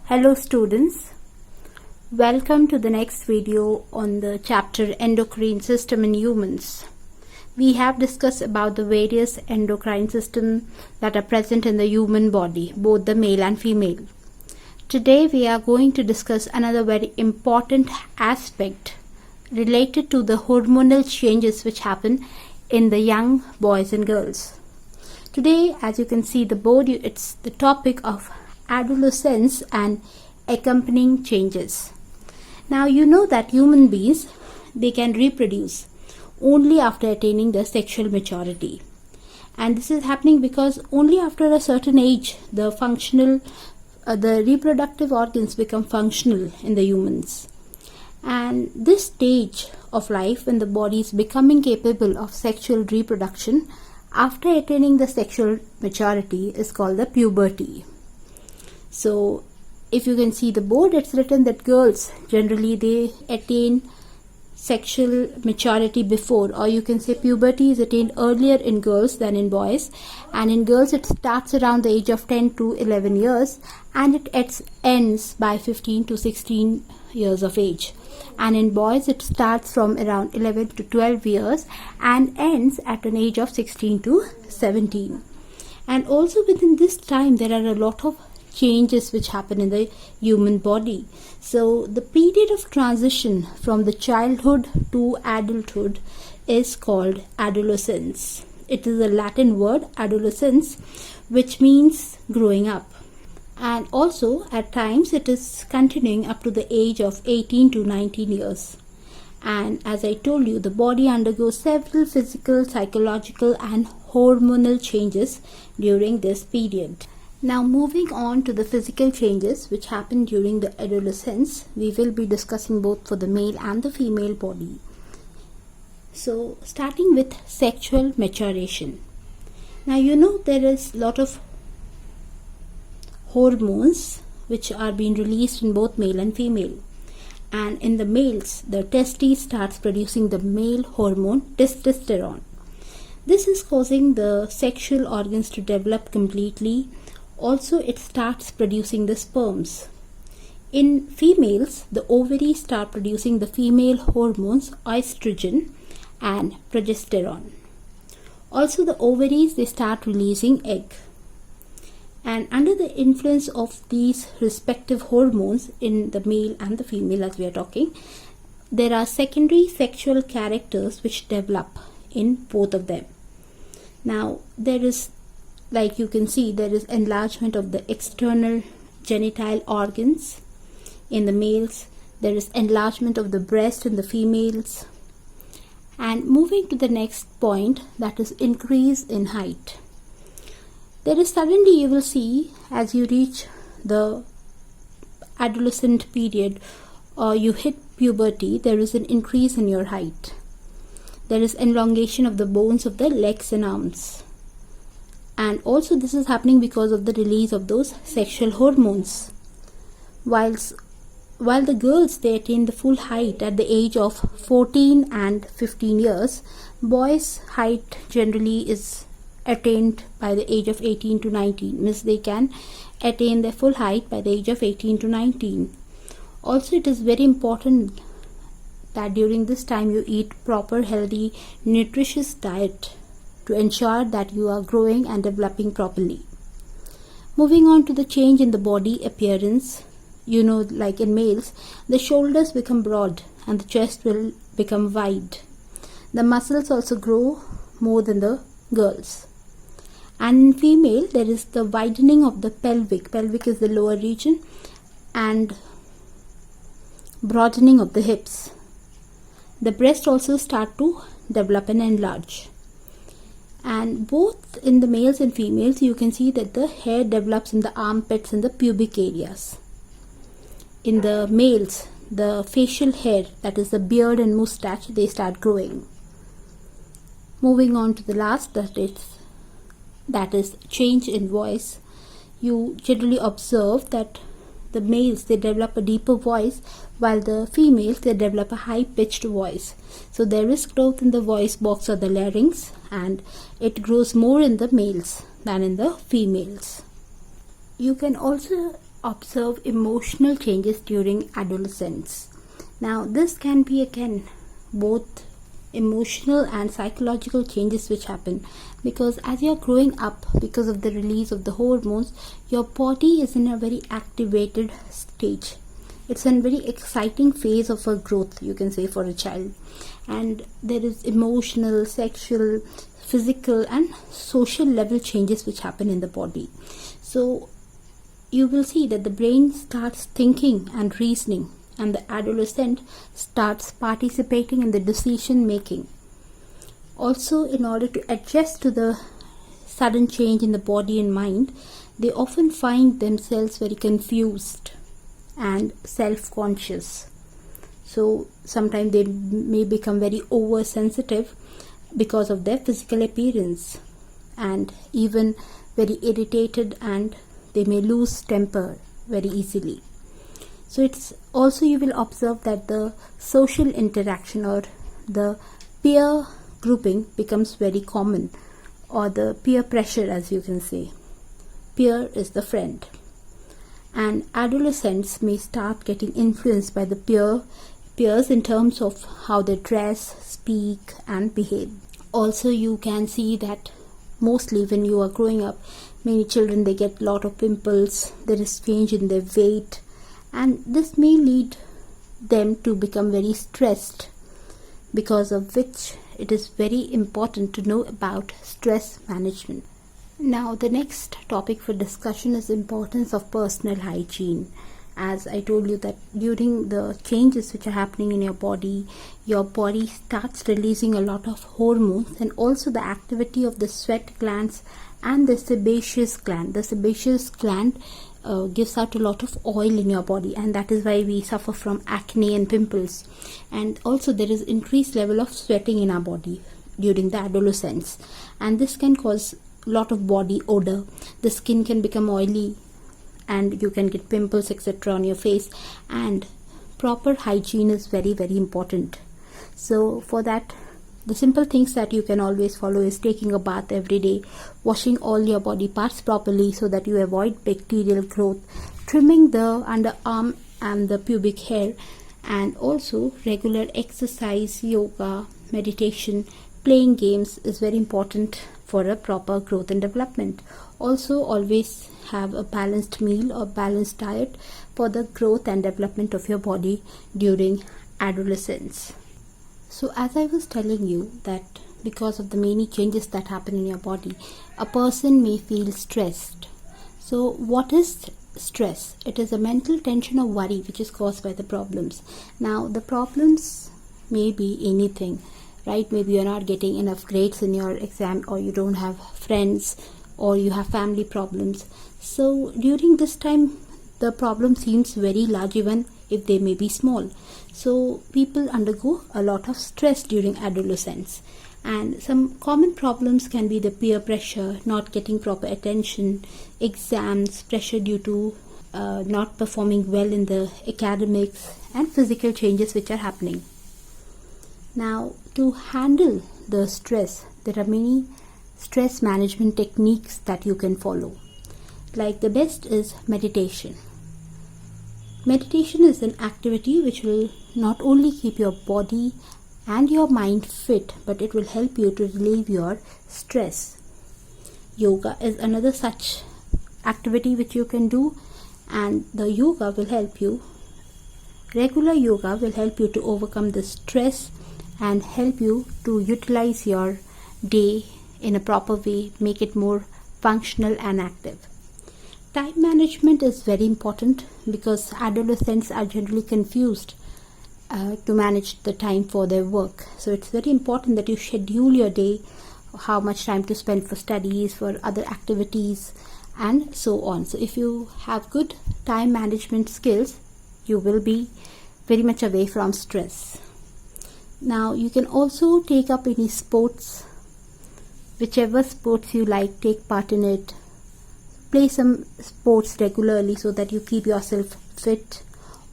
Hello students, welcome to the next video on the chapter Endocrine System in Humans. We have discussed about the various endocrine systems that are present in the human body, both the male and female. Today we are going to discuss another very important aspect related to the hormonal changes which happen in the young boys and girls. Today, as you can see the board, it's the topic of adolescence and accompanying changes. Now you know that human beings, they can reproduce only after attaining their sexual maturity, and this is happening because only after a certain age the reproductive organs become functional in the humans. And this stage of life, when the body is becoming capable of sexual reproduction after attaining the sexual maturity, is called the puberty. So if you can see the board, it's written that girls generally they attain sexual maturity before, or you can say puberty is attained earlier in girls than in boys, and in girls it starts around the age of 10 to 11 years and it ends by 15 to 16 years of age, and in boys it starts from around 11 to 12 years and ends at an age of 16 to 17. And also within this time there are a lot of changes which happen in the human body. So the period of transition from the childhood to adulthood is called adolescence. It is a Latin word, adolescence, which means growing up. And also at times it is continuing up to the age of 18 to 19 years. And as I told you, the body undergoes several physical, psychological and hormonal changes during this period. Now moving on to the physical changes which happen during the adolescence, we will be discussing both for the male and the female body. So starting with sexual maturation. Now you know there is a lot of hormones which are being released in both male and female. And in the males, the testes starts producing the male hormone testosterone. This is causing the sexual organs to develop completely. Also, it starts producing the sperms. In females, the ovaries start producing the female hormones estrogen and progesterone. Also, the ovaries, they start releasing egg. And under the influence of these respective hormones in the male and the female, as we are talking, there are secondary sexual characters which develop in both of them. Now, there is, like you can see, there is enlargement of the external genital organs in the males. There is enlargement of the breast in the females. And moving to the next point, that is increase in height. There is suddenly, you will see, as you reach the adolescent period or you hit puberty, there is an increase in your height. There is elongation of the bones of the legs and arms. And also this is happening because of the release of those sexual hormones. While the girls, they attain the full height at the age of 14 and 15 years, boys' height generally is attained by the age of 18 to 19. Means they can attain their full height by the age of 18 to 19. Also, it is very important that during this time you eat proper, healthy, nutritious diet to ensure that you are growing and developing properly. Moving on to the change in the body appearance, you know, like in males, the shoulders become broad and the chest will become wide. The muscles also grow more than the girls. And in female, there is the widening of the pelvic. Pelvic is the lower region, and broadening of the hips. The breast also start to develop and enlarge. And both in the males and females, you can see that the hair develops in the armpits and the pubic areas. In the males, the facial hair, that is the beard and mustache, they start growing. Moving on to the last, that is change in voice. You generally observe that the males, they develop a deeper voice, while the females, they develop a high-pitched voice. So there is growth in the voice box or the larynx, and it grows more in the males than in the females. You can also observe emotional changes during adolescence. Now, this can be again both emotional and psychological changes which happen, because as you're growing up, because of the release of the hormones, your body is in a very activated stage. It's a very exciting phase of a growth, you can say, for a child. And there is emotional, sexual, physical and social level changes which happen in the body. So you will see that the brain starts thinking and reasoning, and the adolescent starts participating in the decision making. Also, in order to adjust to the sudden change in the body and mind, they often find themselves very confused and self-conscious. So sometimes they may become very oversensitive because of their physical appearance, and even very irritated, and they may lose temper very easily. So it's also, you will observe that the social interaction or the peer grouping becomes very common, or the peer pressure, as you can say. Peer is the friend. And adolescents may start getting influenced by the peers in terms of how they dress, speak and behave. Also, you can see that mostly when you are growing up, many children, they get a lot of pimples, there is change in their weight, and this may lead them to become very stressed, because of which it is very important to know about stress management. Now, the next topic for discussion is importance of personal hygiene. As I told you that during the changes which are happening in your body starts releasing a lot of hormones, and also the activity of the sweat glands and the sebaceous gland. The sebaceous gland gives out a lot of oil in your body, and that is why we suffer from acne and pimples. And also there is increased level of sweating in our body during the adolescence, and this can cause a lot of body odor. The skin can become oily and you can get pimples, etc. on your face, and proper hygiene is very, very important. So for that, the simple things that you can always follow is taking a bath every day, washing all your body parts properly so that you avoid bacterial growth, trimming the underarm and the pubic hair, and also regular exercise, yoga, meditation, playing games is very important for a proper growth and development. Also, always have a balanced meal or balanced diet for the growth and development of your body during adolescence. So as I was telling you that because of the many changes that happen in your body, a person may feel stressed. So what is stress? It is a mental tension or worry which is caused by the problems. Now the problems may be anything, right? Maybe you're not getting enough grades in your exam, or you don't have friends, or you have family problems. So during this time, the problem seems very large even if they may be small. So people undergo a lot of stress during adolescence. And some common problems can be the peer pressure, not getting proper attention, exams, pressure due to not performing well in the academics, and physical changes which are happening. Now, to handle the stress, there are many stress management techniques that you can follow. Like the best is meditation. Meditation is an activity which will not only keep your body and your mind fit, but it will help you to relieve your stress. Yoga is another such activity which you can do, and the yoga will help you. Regular yoga will help you to overcome the stress and help you to utilize your day in a proper way, make it more functional and active. Time management is very important because adolescents are generally confused to manage the time for their work. So it's very important that you schedule your day, how much time to spend for studies, for other activities, and so on. So if you have good time management skills, you will be very much away from stress. Now you can also take up any sports, whichever sports you like, take part in it. Play some sports regularly so that you keep yourself fit.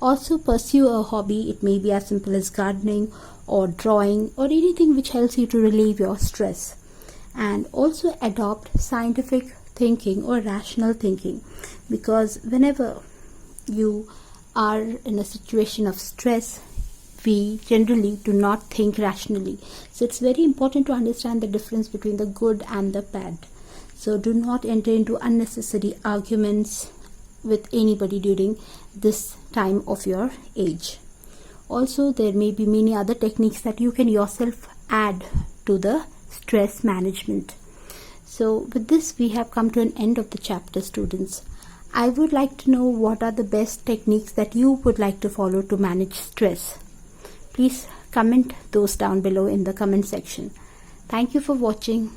Also pursue a hobby. It may be as simple as gardening or drawing or anything which helps you to relieve your stress. And also adopt scientific thinking or rational thinking, because whenever you are in a situation of stress, we generally do not think rationally. So it's very important to understand the difference between the good and the bad. So do not enter into unnecessary arguments with anybody during this time of your age. Also, there may be many other techniques that you can yourself add to the stress management. So with this, we have come to an end of the chapter, students. I would like to know what are the best techniques that you would like to follow to manage stress. Please comment those down below in the comment section. Thank you for watching.